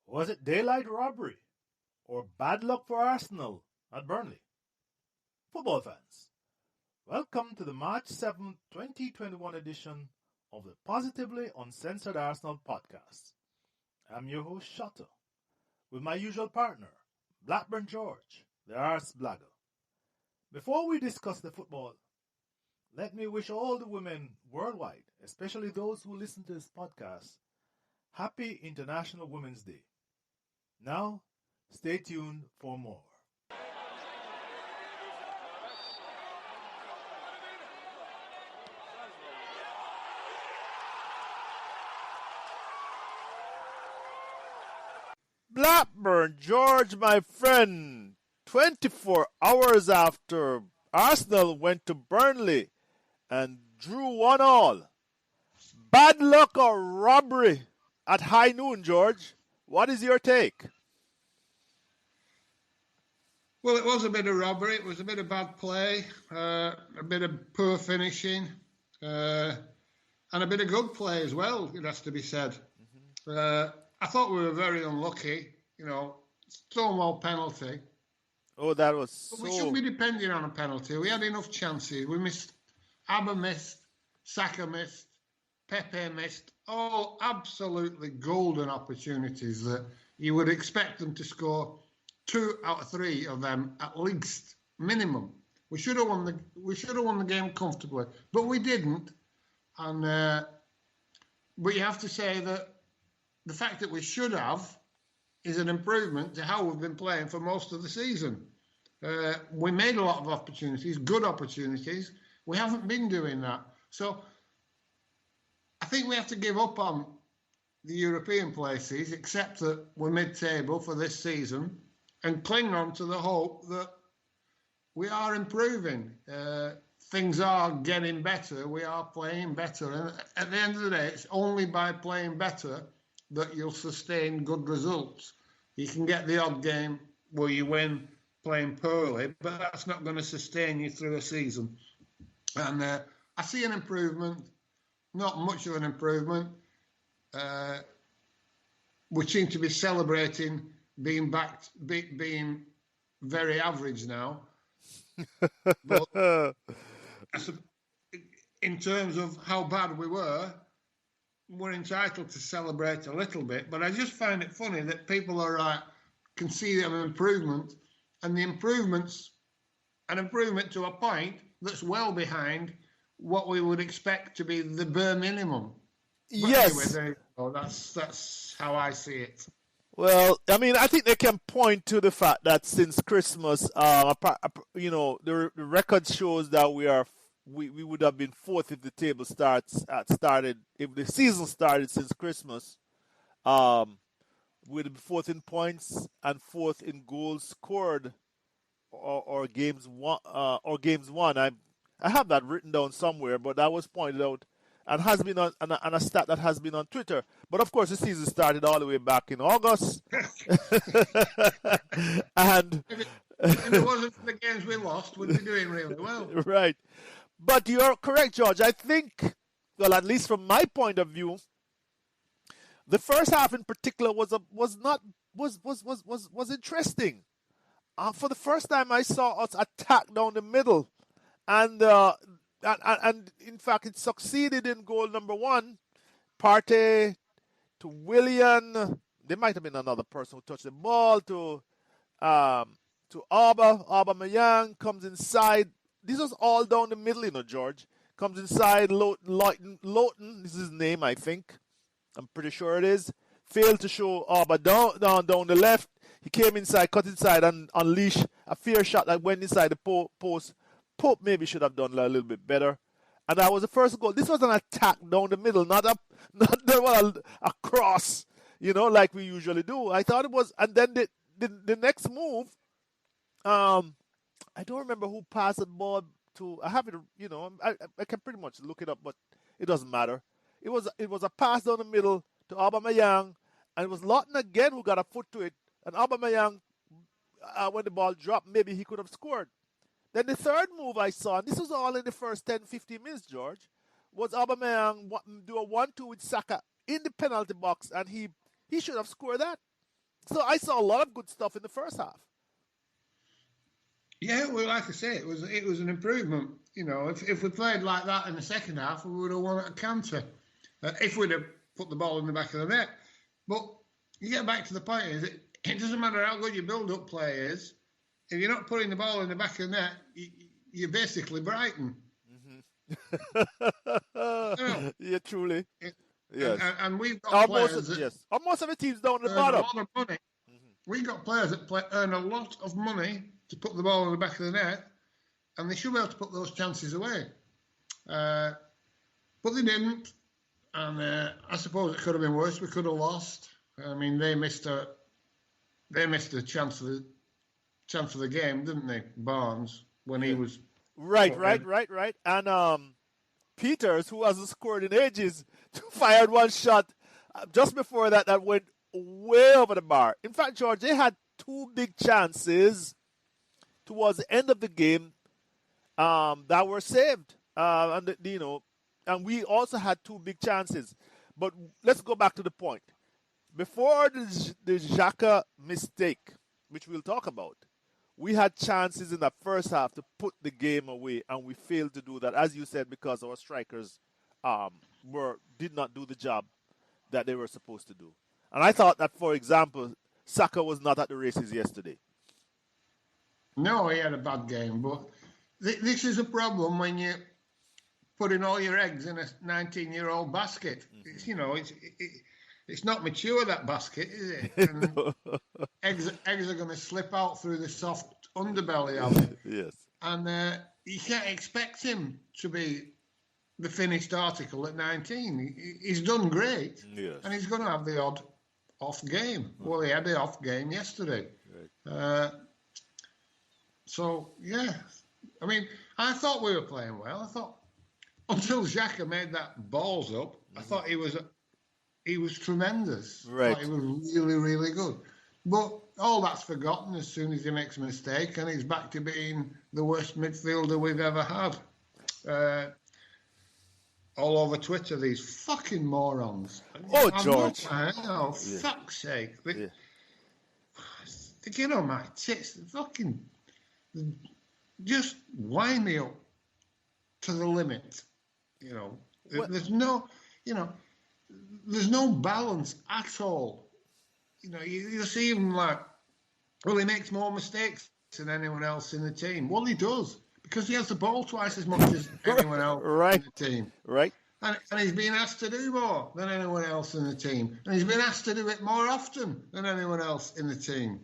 Was it daylight robbery or bad luck for Arsenal at Burnley? Football fans, welcome to the March 7th, 2021 edition of the Positively Uncensored Arsenal podcast. I'm your host, Shotta, with my usual partner, Blackburn George, the Arsebalagger. Before we discuss the football, let me wish all the women worldwide, especially those who listen to this podcast, Happy International Women's Day. Now, stay tuned for more. Blackburn George, my friend, 24 hours after Arsenal went to Burnley and drew 1-1. Bad luck or robbery at high noon, George? What is your take? Well, it was a bit of robbery. It was a bit of bad play, a bit of poor finishing, and a bit of good play as well, it has to be said. I thought we were very unlucky, stonewall penalty. Oh, that was so... But we shouldn't be depending on a penalty. We had enough chances. We missed, Abba missed, Saka missed, Pepe missed, all absolutely golden opportunities that you would expect them to score 2 out of 3 of them at least, minimum. We should have won the game comfortably, but we didn't. And but you have to say that the fact that we should have is an improvement to how we've been playing for most of the season. We made a lot of opportunities, good opportunities. We haven't been doing that. So I think we have to give up on the European places, except that we're mid-table for this season, and cling on to the hope that we are improving. Things are getting better. We are playing better. And at the end of the day, it's only by playing better that you'll sustain good results. You can get the odd game where you win playing poorly, but that's not going to sustain you through a season. And I see an improvement, not much of an improvement. We seem to be celebrating being back, being very average now. But in terms of how bad we were, we're entitled to celebrate a little bit, but I just find it funny that people can see an improvement, and the improvement's an improvement to a point that's well behind what we would expect to be the bare minimum. But yes. Anyway, there you go. That's how I see it. Well, I mean, I think they can point to the fact that since Christmas, the record shows that we would have been fourth if the table started if the season started since Christmas. We'd be fourth in points and fourth in goals scored, or games won. I have that written down somewhere, but that was pointed out and has been on a stat that has been on Twitter. But of course, the season started all the way back in August, and if it wasn't for the games we lost, we'd be doing really well. Right. But you're correct, George. I think, well, at least from my point of view, the first half in particular was interesting. For the first time, I saw us attack down the middle, and in fact, it succeeded in goal number 1. Partey to Willian. There might have been another person who touched the ball to Arba comes inside. This was all down the middle, George. Comes inside, Lowton, this is his name, I think. I'm pretty sure it is. Failed to show Arba down the left. He came inside, cut inside, and unleashed a fair shot that went inside the post. Pope maybe should have done a little bit better. And that was the first goal. This was an attack down the middle, not a cross, like we usually do. I thought it was, and then the next move, I don't remember who passed the ball to. I have it, I can pretty much look it up, but it doesn't matter. It was a pass down the middle to Aubameyang, and it was Lawton again who got a foot to it. And Aubameyang, when the ball dropped, maybe he could have scored. Then the third move I saw, and this was all in the first 10, 15 minutes, George, was Aubameyang do a 1-2 with Saka in the penalty box, and he should have scored that. So I saw a lot of good stuff in the first half. Yeah, well, like I say, it was an improvement. You know, if we played like that in the second half, we would have won at a canter. If we'd have put the ball in the back of the net. But you get back to the point, is it doesn't matter how good your build-up play is. If you're not putting the ball in the back of the net, you're basically Brighton. Mm-hmm. Yeah, truly. Yes. And we've got players that Most of the teams down at the earn bottom. a lot of money. Mm-hmm. We've got players that earn a lot of money to put the ball in the back of the net, and they should be able to put those chances away. But they didn't, and I suppose it could have been worse. We could have lost. I mean, they missed a chance of the game, didn't they, Barnes, when he was right. And Peters, who hasn't scored in ages, fired one shot just before that went way over the bar. In fact, George, they had two big chances towards the end of the game that were saved, and we also had two big chances. But let's go back to the point. Before the Xhaka mistake, which we'll talk about, we had chances in that first half to put the game away, and we failed to do that, as you said, because our strikers did not do the job that they were supposed to do. And I thought that, for example, Saka was not at the races yesterday. No, he had a bad game, but this is a problem when you putting all your eggs in a 19-year-old basket. Mm-hmm. It's not mature, that basket, is it? And eggs are going to slip out through the soft underbelly of it. Yes. And you can't expect him to be the finished article at 19. He's done great. Yes. And he's going to have the odd off game. Well, he had the off game yesterday. Right. So, yeah. I mean, I thought we were playing well. I thought, until Xhaka made that balls up, I thought he was tremendous. Right. I thought he was really, really good. But all that's forgotten as soon as he makes a mistake, and he's back to being the worst midfielder we've ever had. All over Twitter, these fucking morons. Oh, George. Fuck's sake. They get on my tits. They fucking just wind me up to the limit. There's no balance at all. You see him like, well, he makes more mistakes than anyone else in the team. Well, he does, because he has the ball twice as much as anyone else in the team. Right. And he's been asked to do more than anyone else in the team. And he's been asked to do it more often than anyone else in the team.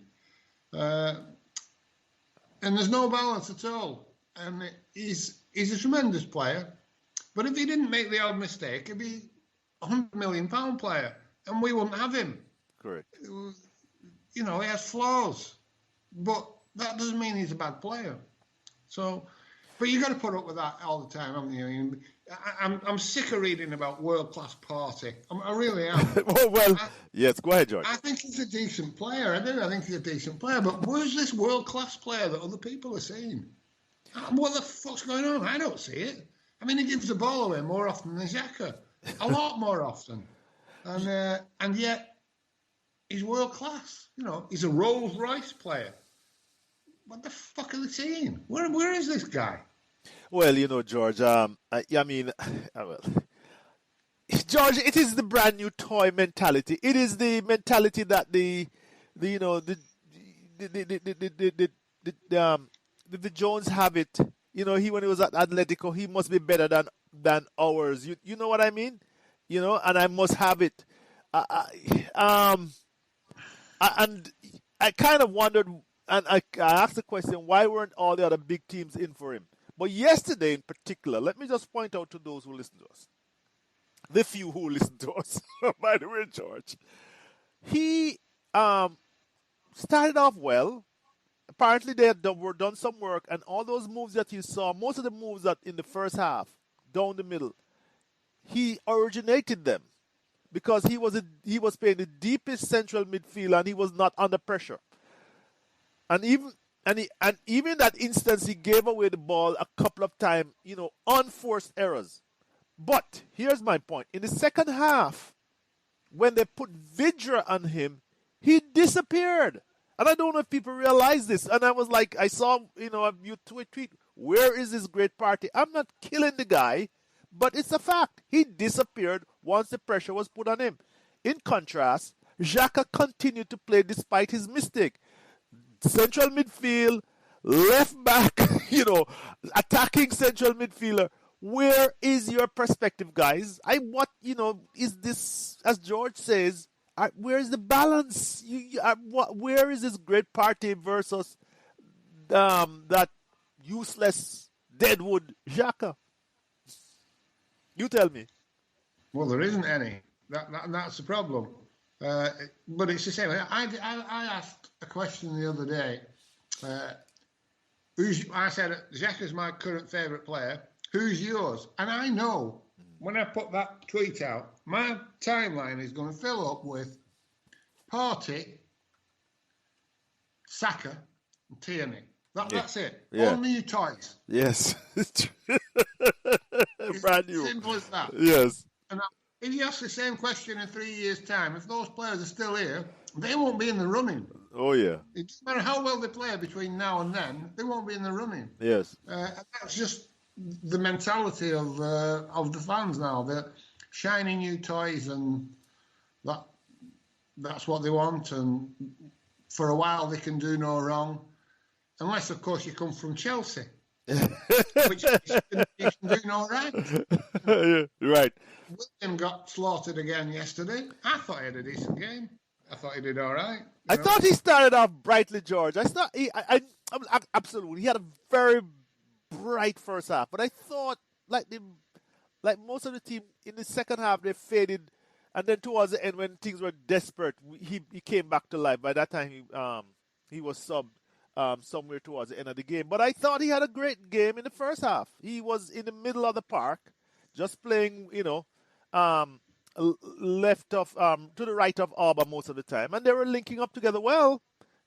And there's no balance at all. And he's a tremendous player. But if he didn't make the odd mistake, he'd be £100 million player, and we wouldn't have him. Correct. He has flaws, but that doesn't mean he's a bad player. So, but you got to put up with that all the time, haven't you? I'm sick of reading about world-class party. I really am. Yes, go ahead, George. I think he's a decent player. I think he's a decent player, but where's this world-class player that other people are seeing? What the fuck's going on? I don't see it. I mean, he gives the ball away more often than Xhaka. A lot more often. And yet, he's world-class. He's a Rolls-Royce player. What the fuck are they seeing? Where is this guy? Well, George, George, it is the brand new toy mentality. It is the mentality that the Jones have it. When he was at Atletico, he must be better than ours. You know what I mean? And I must have it. And I kind of wondered, and I asked the question, why weren't all the other big teams in for him? But yesterday in particular, let me just point out to those who listen to us, the few who listen to us, by the way, George, he started off well. Apparently they were done some work, and all those moves that you saw, most of the moves that in the first half, down the middle, he originated them because he was playing the deepest central midfield, and he was not under pressure. And even that instance, he gave away the ball a couple of times, unforced errors. But here's my point: in the second half, when they put Vidra on him, He disappeared. And I don't know if people realize this. And I was like, I saw, you tweet, where is this great party? I'm not killing the guy, but it's a fact. He disappeared once the pressure was put on him. In contrast, Xhaka continued to play despite his mistake. Central midfield, left back, attacking central midfielder. Where is your perspective, guys? Is this, as George says, where is the balance? Where is this great party versus that useless Deadwood Xhaka? You tell me. Well, there isn't any. That's the problem. But it's the same. I asked a question the other day. I said, Xhaka's my current favourite player. Who's yours? And I know when I put that tweet out, my timeline is going to fill up with Partey, Saka, and Tierney. That's it. Yeah. All new toys. Yes. Brand new. Simple as that. Yes. And if you ask the same question in 3 years' time, if those players are still here, they won't be in the running. Oh, yeah. It doesn't matter how well they play between now and then, they won't be in the running. Yes. That's just the mentality of the fans now. They're shiny new toys, and that's what they want. And for a while, they can do no wrong, unless, of course, you come from Chelsea, which you can do no right. Yeah, right. William got slaughtered again yesterday. I thought he had a decent game. I thought he did all right. I thought he started off brightly, George. Absolutely. He had a very bright first half, but I thought like most of the team in the second half they faded, and then towards the end when things were desperate, he came back to life. By that time he was subbed somewhere towards the end of the game. But I thought he had a great game in the first half. He was in the middle of the park, just playing, left of to the right of Alba most of the time, and they were linking up together well.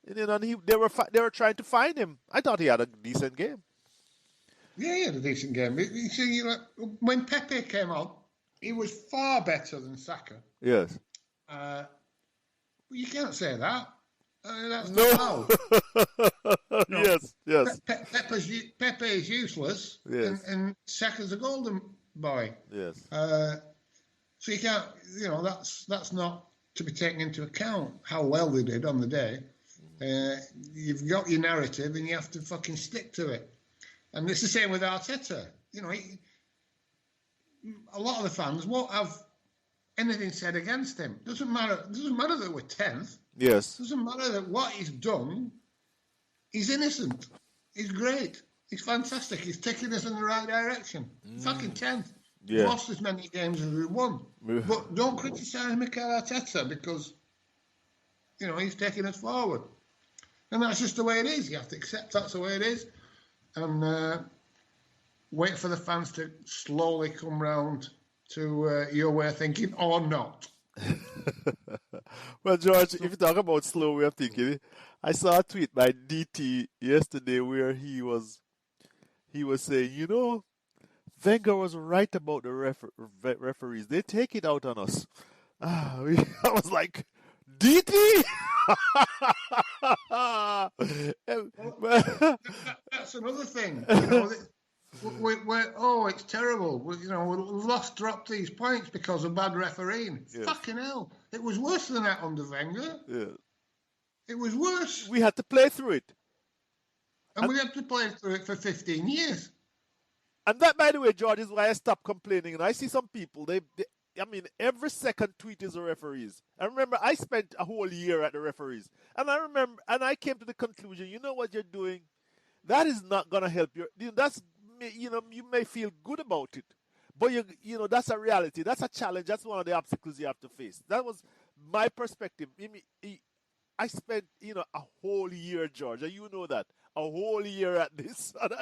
And they were trying to find him. I thought he had a decent game. Yeah, he had a decent game. You see, when Pepe came on, he was far better than Saka. Yes. You can't say that. That's no. No. Yes. Pepe is useless, yes. and Saka's a golden boy. Yes. So you can't, that's not to be taken into account how well they did on the day. You've got your narrative and you have to fucking stick to it. And it's the same with Arteta. A lot of the fans won't have anything said against him. Doesn't matter that we're 10th. Yes. Doesn't matter that what he's done, he's innocent. He's great. He's fantastic. He's taking us in the right direction. Fucking 10th. Yeah. Lost as many games as we won. But don't criticise Mikel Arteta because, he's taking us forward. And that's just the way it is. You have to accept that's the way it is. And wait for the fans to slowly come round to your way of thinking or not. Well, George, if you talk about slow way of thinking, I saw a tweet by DT yesterday where he was saying, Wenger was right about the referees. They take it out on us. I was like, DT? That's another thing. It's terrible. We've dropped these points because of bad refereeing. Yes. Fucking hell. It was worse than that under Wenger. Yeah. It was worse. We had to play through it. And we had to play through it for 15 years. And that, by the way, George, is why I stopped complaining. And I see some people, every second tweet is the referees. I remember I spent a whole year at the referees. And I came to the conclusion, you know what you're doing? That is not going to help you. You may feel good about it. But, that's a reality. That's a challenge. That's one of the obstacles you have to face. That was my perspective. I spent, a whole year, George, and you know that. A whole year at this. And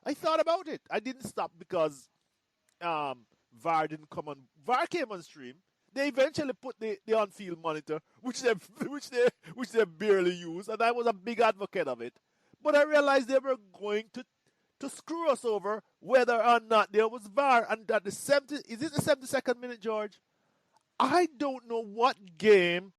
I thought about it. I didn't stop because VAR didn't come on. VAR came on stream. They eventually put the on-field monitor, which they barely use, and I was a big advocate of it. But I realized they were going to screw us over whether or not there was VAR. And at the 72nd minute, George, I don't know what game